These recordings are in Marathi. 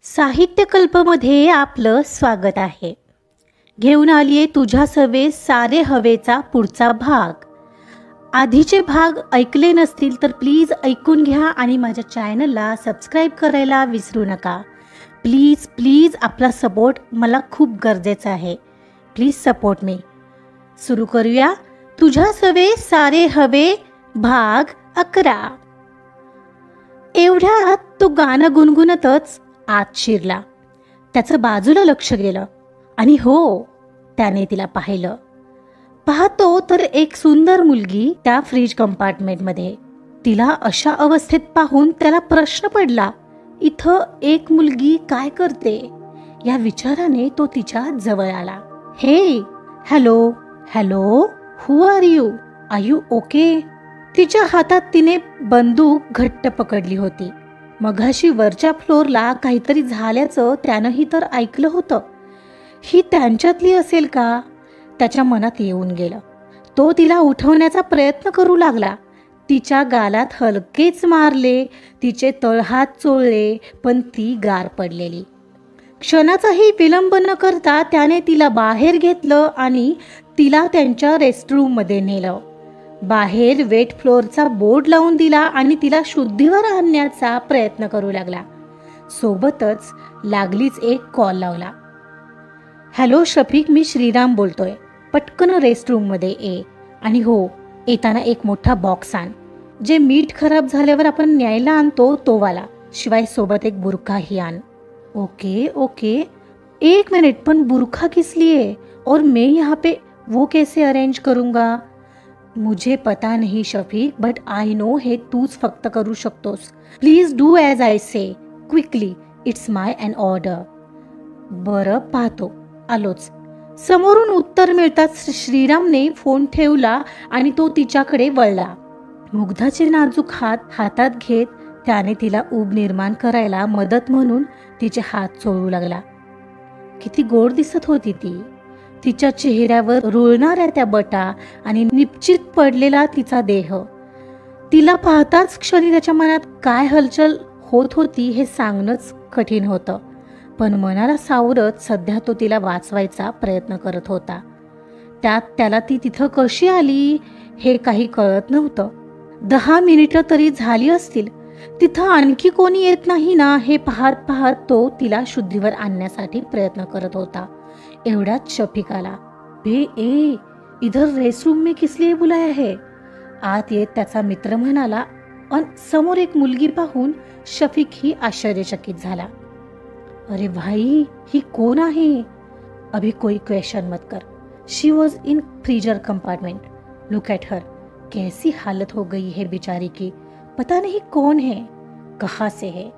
साहित्यकल्पमध्ये आपलं स्वागत आहे. घेऊन आलीये तुझ्या सवे सारे हवेचा पुढचा भाग. आधीचे भाग ऐकले नसतील तर प्लीज ऐकून घ्या आणि माझ्या चॅनलला सबस्क्राईब करायला विसरू नका. प्लीज प्लीज आपला सपोर्ट मला खूप गरजेचा आहे. Please support me. सुरू करूया. तुझ्या सवे सारे हवे भाग 11. एवढ्यात तो गाणं गुणगुणतच आत शिरला. त्याचं बाजूला लक्ष गेलं आणि हो, त्याने तिला पाहिलं. पाहतो तर एक सुंदर मुलगी त्या फ्रीज कंपार्टमेंटमध्ये. तिला अशा अवस्थेत पाहून त्याला प्रश्न पडला, इथं एक मुलगी काय करते? या विचाराने तो तिच्या जवळ आला. Hey, hello hello, who are you okay? तिच्या हातात तिने बंदूक घट्ट पकडली होती. मघाशी वरच्या फ्लोअरला काहीतरी झाल्याचं त्यानंही तर ऐकलं होतं. ही त्यांच्यातली असेल का? त्याच्या मनात येऊन गेलं. तो तिला उठवण्याचा प्रयत्न करू लागला. तिच्या गालात हलकेच मारले, तिचे तळहात चोळले, पण ती गार पडलेली. क्षणाचाही विलंब न करता त्याने तिला बाहेर घेतलं आणि तिला त्यांच्या रेस्टरूममध्ये नेलं. बाहेर वेट फ्लोअरचा बोर्ड लावून दिला आणि तिला शुद्धीवर आणण्याचा प्रयत्न करू लागला. सोबतच लागलीच एक कॉल लावला. हॅलो शफिक, मी श्रीराम बोलतोय. पटकन रेस्टरूममध्ये ये आणि हो, येताना एक मोठा बॉक्स आण. जे मीठ खराब झाल्यावर आपण न्यायला आणतो तो वाला. शिवाय सोबत एक बुरखाही आण. Okay okay. एक मिनिट, पण बुरखा किस लिए? और मैं यहाँ पे वो कैसे अरेंज करूँगा? मुझे पता नहीं शफीक, बट आय नो हे तूच फक्त करू शकतोस. Please do as I say quickly. It's my an order. बरं, पाहतो, आलोच. समोरून उत्तर मिळताच श्रीरामने फोन ठेवला आणि तो तिच्याकडे वळला. मुग्धाचे नाजूक हात हातात घेत त्याने तिला ऊब निर्माण करायला मदत म्हणून तिचे हात चोळू लागला. किती गोड दिसत होती ती. तिच्या चेहऱ्यावर रुळणाऱ्या त्या बटा आणि निपचित पडलेला तिचा देह. तिला पाहताच क्षणी त्याच्या मनात काय हलचल होत होती हे सांगणंच कठीण होतं. पण मनाला सावरत सध्या तो तिला वाचवायचा प्रयत्न करत होता. त्यात त्याला ती तिथं कशी आली हे काही कळत नव्हतं. 10 मिनिटं तरी झाली असतील. तिथं आणखी कोणी येत नाही ना हे पाहत पाहत तो तिला शुद्धीवर आणण्यासाठी प्रयत्न करत होता. एवढ्यात शफीक आला. ए, इधर रेस्टरूम में किस लिए बुलाया है? आत येत त्याचा मित्र म्हणाला. अन समोर एक मुलगी पाहून शफीक ही आश्चर्यचकित झाला. अरे भाई, ही कौन आहे? अभी कोई क्वेश्चन मत कर. She was in freezer compartment. Look at her. कैसी हालत हो गई है बेचारी की. पता नहीं कौन है, कहाँ से है.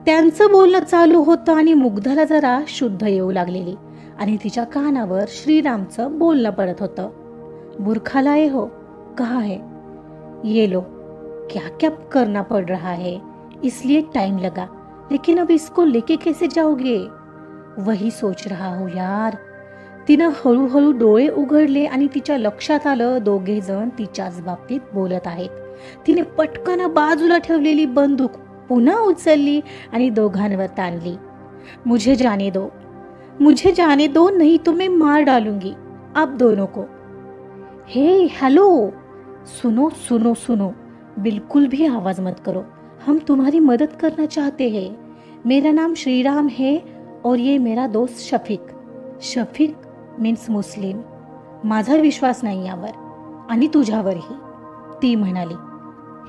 त्यांचं बोलणं चालू होतं आणि मुग्धाला जरा शुद्ध येऊ लागलेली आणि तिच्या कानावर श्रीरामचं बोलणं पडत होतं. बुरखा लाए हो? कहाँ है? ये लो. क्या क्या करना पड़ रहा है, इसलिए टाइम लगा. लेकिन अब इसको लेके कैसे जाओगे? वही सोच रहा हूँ यार. तिनं हळूहळू डोळे उघडले आणि तिच्या लक्षात आलं दोघे जण तिच्याच बाबतीत बोलत आहेत. तिने पटकन बाजूला ठेवलेली बंदूक पुन्हा उचलली आणि दोघांवर ताणली. मुझे जाने दो नहीं तो मैं मार डालूंगी आप दोनों को. हे हेलो, सुनो सुनो सुनो, बिल्कुल भी आवाज मत करो. हम तुम्हारी मदद करना चाहते हैं. मेरा नाम श्रीराम है और ये मेरा दोस्त शफीक. शफीक मीन्स मुस्लिम. माझा विश्वास नाही यावर आणि तुझ्यावरही, ती म्हणाली.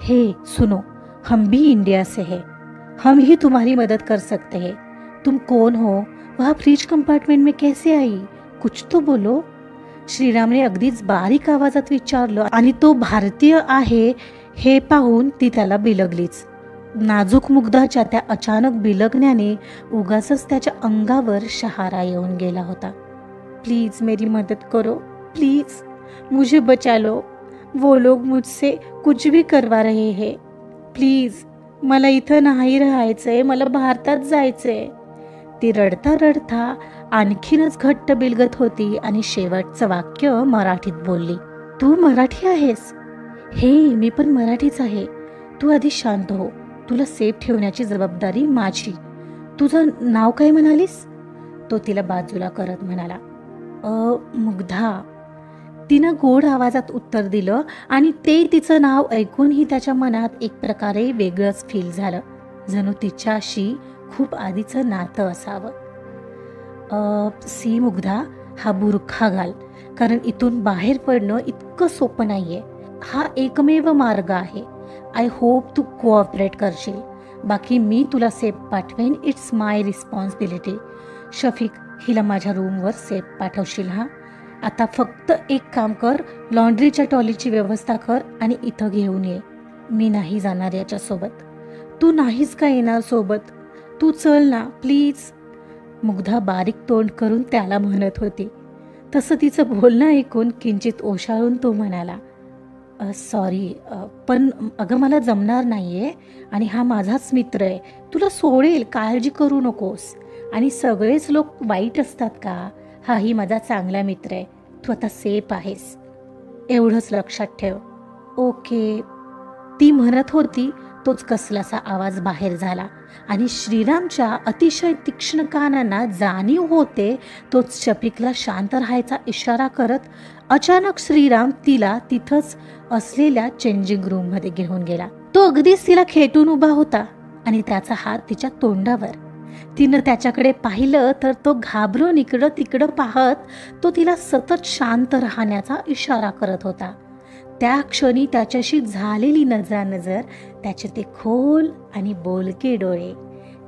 हे सुनो, हम भी इंडिया से हैं. हम ही तुम्हारी मदद कर सकते हैं. तुम कौन हो? वहाँ फ्रीज कंपार्टमेंट में कैसे आई? कुछ तो बोलो. श्रीरामने अगदीच बारीक आवाजात विचारलं आणि तो भारतीय आहे हे पाहून ती त्याला बिलगलीच. नाजूक मुग्धाच्या त्या अचानक बिलगण्याने उगाचच त्याच्या अंगावर शहारा येऊन गेला होता. प्लीज मेरी मदद करो, प्लीज मुझे बचा लो. वो लोग मुझसे कुछ भी करवा रहे हैं. प्लीज, मला इथं नाही राहायचंय, मला भारतात जायचंय. ती रडता रडता आणखीनच घट्ट बिलगत होती आणि शेवटचं वाक्य मराठीत बोलली. तू मराठी आहेस? हे, मी पण मराठीच आहे. तू आधी शांत हो. तुला सेफ ठेवण्याची जबाबदारी माझी. तुझं नाव काय म्हणालीस? तो तिला बाजूला करत म्हणाला. मुग्धा. तिनं गोड आवाजात उत्तर दिलं आणि ते तिचं नाव ऐकूनही त्याच्या मनात एक प्रकारे वेगळंच फील झालं, जणू तिच्याशी खूप आधीचं नातं असावं. सी मुग्धा, हा बुरखा घाल, कारण इथून बाहेर पडणं इतकं सोपं नाहीये. हा एकमेव मार्ग आहे. आय होप तू कोऑपरेट करशील. बाकी मी तुला सेफ पाठवेन. It's my responsibility. शफिक, हिला माझ्या रूमवर सेफ पाठवशील हा. आता फक्त एक काम कर, लॉन्ड्रीच्या ट्रॉलीची व्यवस्था कर आणि इथं घेऊन ये. मी नाही जाणार याच्यासोबत. तू नाहीच का येणार सोबत? तू चल ना प्लीज. मुग्धा बारीक तोंड करून त्याला म्हणत होती. तसं तिचं बोलणं ऐकून किंचित ओशाळून तो म्हणाला, सॉरी, पण अगं मला जमणार नाहीये आणि हा माझाच मित्र आहे. तुला सोडेल, काळजी करू नकोस. आणि सगळेच लोक वाईट असतात का? हाही माझा चांगला मित्र आहे. तू आता सेफ आहेस, एवढंच लक्षात ठेव. ओके, ती म्हणत होती तोच कसलासा आवाज बाहेर झाला आणि श्रीरामच्या अतिशय तीक्ष्ण कानांना जाणीव होते तोच शफिकला शांत राहायचा इशारा करत अचानक श्रीराम तिला तिथंच असलेल्या चेंजिंग रूम मध्ये घेऊन गेला. तो अगदीच तिला खेटून उभा होता आणि त्याचा हात तिच्या तोंडावर. तिनं त्याच्याकडे पाहिलं तर तो घाबरून इकडं तिकडं पाहत तो तिला सतत शांत राहण्याचा इशारा करत होता. त्या क्षणी त्याच्याशी झालेली नजरानजर, त्याचे ते खोल आणि बोलके डोळे,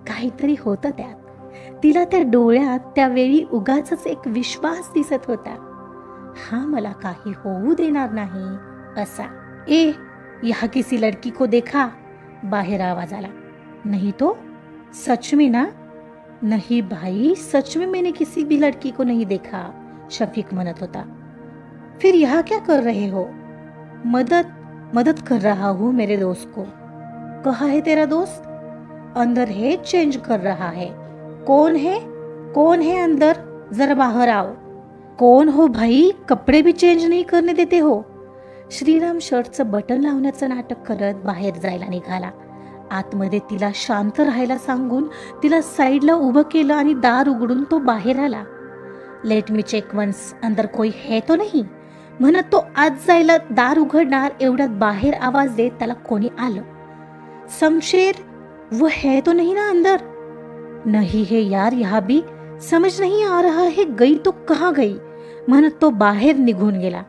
काहीतरी होतं त्यात. तिला त्या डोळ्यात त्यावेळी उगाचच एक विश्वास दिसत होता. हा मला काही होऊ देणार नाही असा. ए, यहाँ किसी लड़की को देखा? बाहेर आवाज आला. नहीं तो? सच में ना? नहीं भाई, सच में मैंने किसी भी लड़की को नहीं देखा, शफीक म्हणत होता. फिर यहाँ क्या कर रहे हो? मदद कर रहा हूँ मेरे दोस्त को. कहाँ है तेरा दोस्त? अंदर है, चेंज कर रहा है. कौन है अंदर? जरा बाहर आओ. कौन हो भाई? कपडे भी चेंज नहीं करने देते हो. श्रीराम शर्टचं बटन लावण्याचं नाटक करत बाहेर जायला निघाला. आतमध्ये तिला शांत राहायला सांगून तिला साईडला उभं केलं आणि दार उघडून तो बाहेर आला. लेट मी चेक वन्स, अंदर कोई है तो नहीं, म्हणत तो आत जायला दार उघडणार एवढ्यात बाहेर आवाज देत त्याला कोणी आलं. शमशेर, वो है तो नहीं ना अंदर? नहीं है यार, यहाँ भी समझ नहीं आ रहा है, गई तो कहाँ गई, म्हणत तो बाहेर निघून गेला.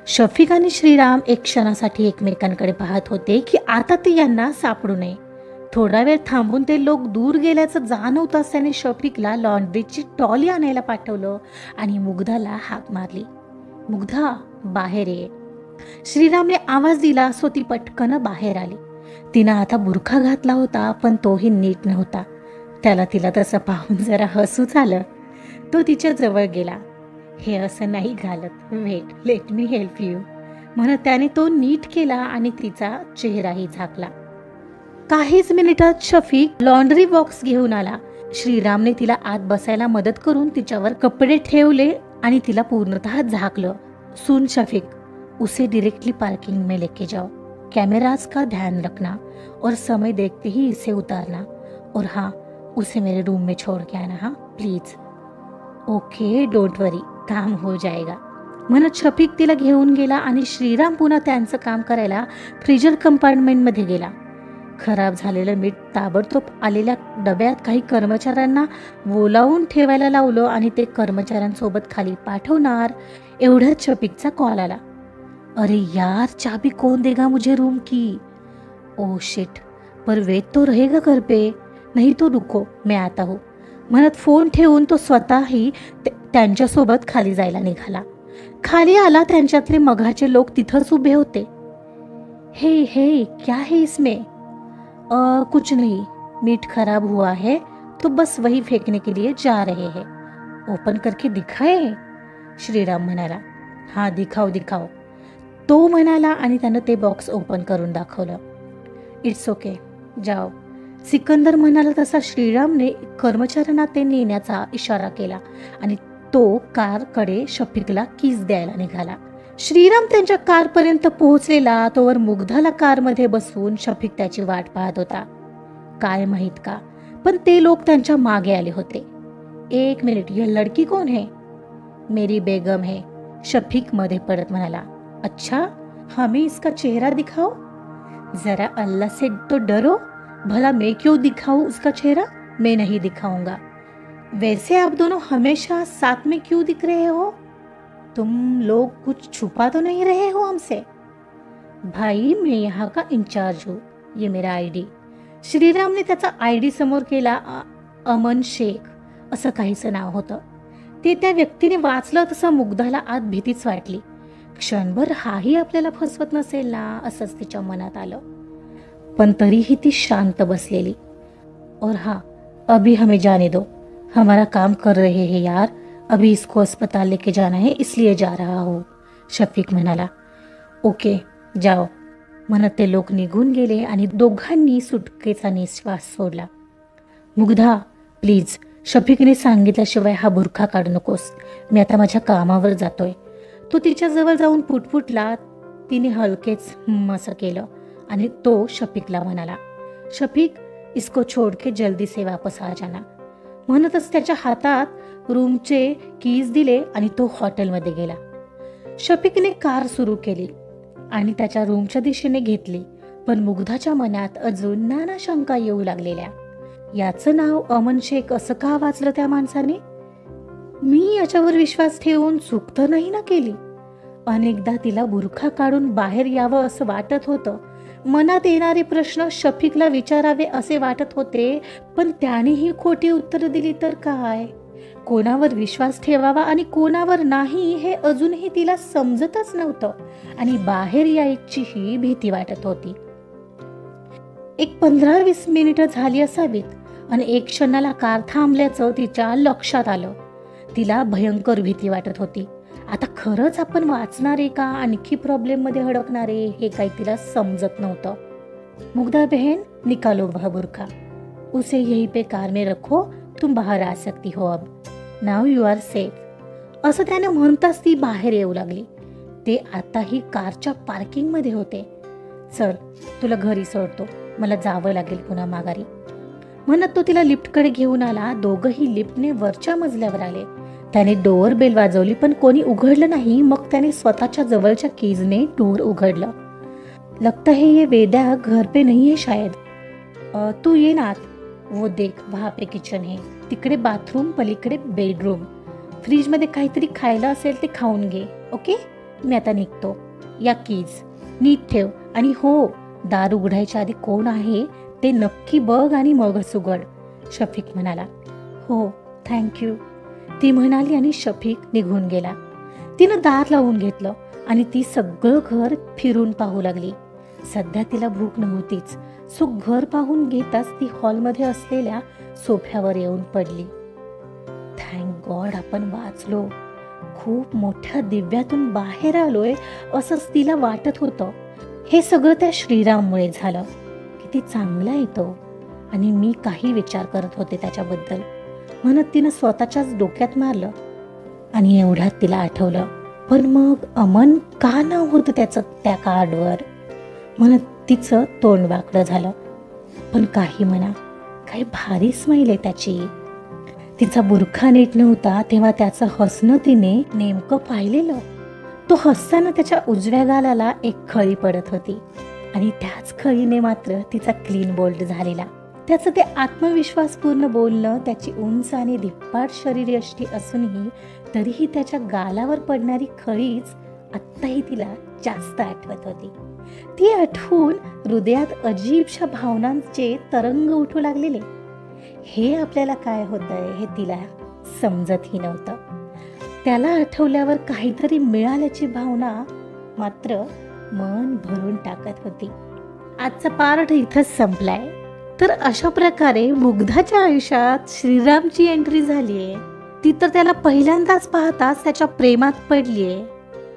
शफीक आणि श्रीराम एक क्षणासाठी एकमेकांकडे पाहत होते की आता ते यांना सापडू नये. थोडा वेळ थांबून ते लोक दूर गेल्याचं जाणवताच त्याने शफीकला लॉन्ड्रीची ट्रॉली आणायला पाठवलं आणि मुग्धाला हाक मारली. मुग्धा, बाहेर ये. श्रीरामने आवाज दिला सो ती पटकन बाहेर आली. तिनं आता बुरखा घातला होता पण तोही नीट नव्हता. त्याला तिला तसं पाहून जरा हसूच आलं. तो तिच्या जवळ गेला. हे असं नाही घालत, wait, let me help you, म्हणत त्याने तो नीट केला आणि तिचा चेहराही झाकला. काहीच मिनिटात शफीक लॉन्ड्री बॉक्स घेऊन आला. श्रीरामने तिला आत बसायला मदत करून तिच्यावर कपडे ठेवले आणि तिला पूर्णतः झाकलं. सुन शफीक, उसे डायरेक्टली पार्किंग में लेके जाओ. कैमरास का ध्यान रखना और समय देखते ही इसे उतारना. और हाँ, उसे मेरे रूम में छोड़ के आना, हाँ प्लीज. ओके, डोंट वरी, काम हो जाएगा, म्हणत शफीक तिला घेऊन गेला आणि श्रीराम पुन्हा त्यांचं काम करायला फ्रीजर कंपार्टमेंट मध्ये गेला. खराब झालेलं मीठ ताबडतोब आलेल्या डब्यात काही कर्मचाऱ्यांना बोलावून ठेवायला लावलं आणि ते कर्मचाऱ्यांसोबत खाली पाठवणार एवढ्यात शफीकचा कॉल आला. अरे यार, चाबी कौन देगा मुझे रूम की? ओ शिट, पर वेट तो रहेगा घर पे, नहीं तो रुको मैं आता हूँ, म्हणत फोन ठेवून तो स्वतःही त्यांच्यासोबत खाली जायला निघाला. खाली आला, त्यांच्यातले मघाचे लोक तिथंच उभे होते. हे हे, क्या है इसमें? कुछ नहीं, मीट खराब हुआ है तो बस वही फेकने के लिए जा रहे हैं. ओपन करके दिखाए? श्रीराम म्हणाला. हाँ दिखाओ दिखाओ, तो म्हणाला आणि त्यानं ते बॉक्स ओपन करून दाखवलं. इट्स ओके, जाओ, सिकंदर म्हणाला तसा श्रीरामने कर्मचाऱ्यांना ते नेण्याचा इशारा केला आणि तो कारकडे शफीकला कीज द्यायला निघाला. श्रीराम त्यांच्या कारपर्यंत पोहोचलेला तोवर मुग्धाला कारमध्ये बसवून शफीक त्याची वाट पाहत होता. काय माहित का पण ते लोक त्यांच्या मागे आले होते. 1 मिनिट, ये लड़की कौन है? मेरी बेगम है, शफीक मध्ये पडत म्हणाला. अच्छा, हमें इसका चेहरा दिखाओ. जरा अल्लाह से तो डरो. भला मैं क्यों दिखाऊं उसका चेहरा? मैं नहीं दिखाऊंगा. वैसे आप दोनों हमेशा साथ में क्यों दिख रहे हो? तुम लोग कुछ छुपा तो नहीं रहे हो हमसे? भाई, मैं यहाँ का इंचार्ज हूँ, ये मेरा आयडी. श्रीरामने त्याचा आयडी समोर केला. अमन शेख असं काहीचं नाव होतं. ते त्या व्यक्तीने वाचलं तसं मुग्धाला आत भीतीच वाटली. क्षणभर हाही आपल्याला फसवत नसेल ना असंच तिच्या मनात आलं. पण तरीही ती शांत बसलेली. और हाँ, अभी हमें जाने दो, हमारा काम कर रहे हैं यार. अभी इसको अस्पताल लेके जाना है, इसलिए जा रहा हूँ, शफीक म्हणाला. ओके, जाओ म्हणत ते लोक निघून गेले आणि दोघांनी सुटकेचा निश्वास सोडला. मुग्धा, प्लीज, शफीकने सांगितल्याशिवाय हा बुरखा काढू नकोस. मी आता माझ्या कामावर जातोय. तो तिच्या जवळ जाऊन पुटपुटला. तिने हलकेच असं केलं आणि तो शफीकला म्हणाला, शफीक, इसको छोड़ के जल्दी से वापस आ जाना. म्हणतच त्याच्या हातात रूमचे कीज दिले आणि तो हॉटेलमध्ये गेला. शफीकने कार सुरू केली आणि त्याच्या रूमच्या दिशेने घेतली. पण मुग्धाच्या मनात अजून नाना शंका येऊ लागलेल्या. याचं नाव अमन शेख असं का वाचलं त्या माणसाने? मी याच्यावर विश्वास ठेवून चूक तर नाही ना केली? अनेकदा तिला बुरखा काढून बाहेर यावं असं वाटत होतं. मनात येणारे प्रश्न शफीकला विचारावे असे वाटत होते. पण त्यानेही खोटी उत्तर दिली तर काय? कोणावर विश्वास ठेवावा आणि कोणावर नाही हे अजूनही तिला समजतच नव्हतं. आणि बाहेर यायचीही भीती वाटत होती. एक 15-20 मिनिटं झाली असावीत आणि एक क्षणाला कार थांबल्याचं तिच्या लक्षात आलं. तिला भयंकर भीती वाटत होती. आता खरंच आपण वाचणारे का आणखी प्रॉब्लेम मध्ये अडकणारे हे काही तिला समजत नव्हतं. मुग्धा बहन, निकालो वह बुरखा, उसे यहीं पे कार में रखो, तुम बाहर आ सकती हो अब, नाउ यू आर सेफ. असं त्याने म्हणताच ती बाहेर येऊ लागली. ते आताही कारच्या पार्किंग मध्ये होते. चल, तुला घरी सोडतो, मला जावं लागेल पुन्हा माघारी. म्हणत तो तिला लिफ्टकडे घेऊन आला. दोघंही लिफ्टने वरच्या मजल्यावर आले. त्याने डोअर बेल वाजवली पण कोणी उघडलं नाही. मग त्याने स्वतःच्या जवळच्या कीजने डोअर उघडलं. लगता है ये वेदा घर पे नहीं है शायद. तू ये ना आत. वो देख, वहां पे किचन है, तिकडे बाथरूम, पलीकडे बेडरूम. फ्रीज मध्ये काहीतरी खायला असेल ते खाऊन घे. ओके, मी आता निघतो. या कीज नीट ठेव. आणि हो, दार उघडायच्या आधी कोण आहे ते नक्की बघ आणि मगच उघड, शफीक म्हणाला. हो, थँक्यू, ती म्हणाली आणि शफीक निघून गेला. तिनं दार लावून घेतलं आणि ती सगळं घर फिरून पाहू लागली. सध्या तिला भूक नव्हतीच. सो घर पाहून घेताच ती हॉलमध्ये असलेल्या सोफ्यावर येऊन पडली. थँक गॉड, आपण वाचलो. खूप मोठ्या दिव्यातून बाहेर आलोय असंच तिला वाटत होतं. हे सगळं त्या श्रीराममुळे झालं. किती चांगला आहे तो, आणि मी काही विचार करत होते त्याच्याबद्दल म्हणत तिनं स्वतःच्याच डोक्यात मारलं. आणि एवढ्यात तिला आठवलं, पण मग अमन का नाव होतं त्याचं त्या कार्डवर म्हणत तिचं तोंड वाकडं झालं. पण काही म्हणा, काही भारी स्माईल आहे त्याची. तिचा बुरखा नीट नव्हता तेव्हा त्याचं हसणं तिने नेमकं पाहिलेलं. तो हसताना त्याच्या उजव्या गालाला एक खळी पडत होती आणि त्याच खळीने मात्र तिचा क्लीन बोल्ड झालेला. त्याचं ते आत्मविश्वासपूर्ण बोलणं, त्याची उंच आणि धिप्पाड शरीरयष्टी असूनही तरीही त्याच्या गालावर पडणारी खळीच आत्ताही तिला जास्त आठवत होती. ती आठवून हृदयात अजीबशा भावनांचे तरंग उठू लागलेले. हे आपल्याला काय होतंय हे तिला समजतही नव्हतं. त्याला आठवल्यावर काहीतरी मिळाल्याची भावना मात्र मन भरून टाकत होती. आजचा पार्ट इथंच संपलाय. तर अशा प्रकारे मुग्धाच्या आयुष्यात श्रीरामची एंट्री झालीये. ती तर त्याला पहिल्यांदाच पाहताच त्याच्या प्रेमात पडलीये.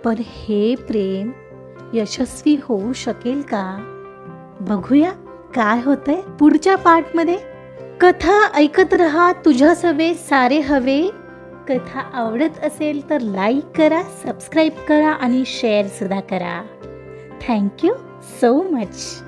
पण हे प्रेम यशस्वी होऊ शकेल का? बघूया काय होतंय पुढच्या पार्टमध्ये. कथा ऐकत रहा, तुझ्यास हवे सारे हवे. कथा आवडत असेल तर लाईक करा, सबस्क्राईब करा आणि शेअर सुद्धा करा. Thank you so much.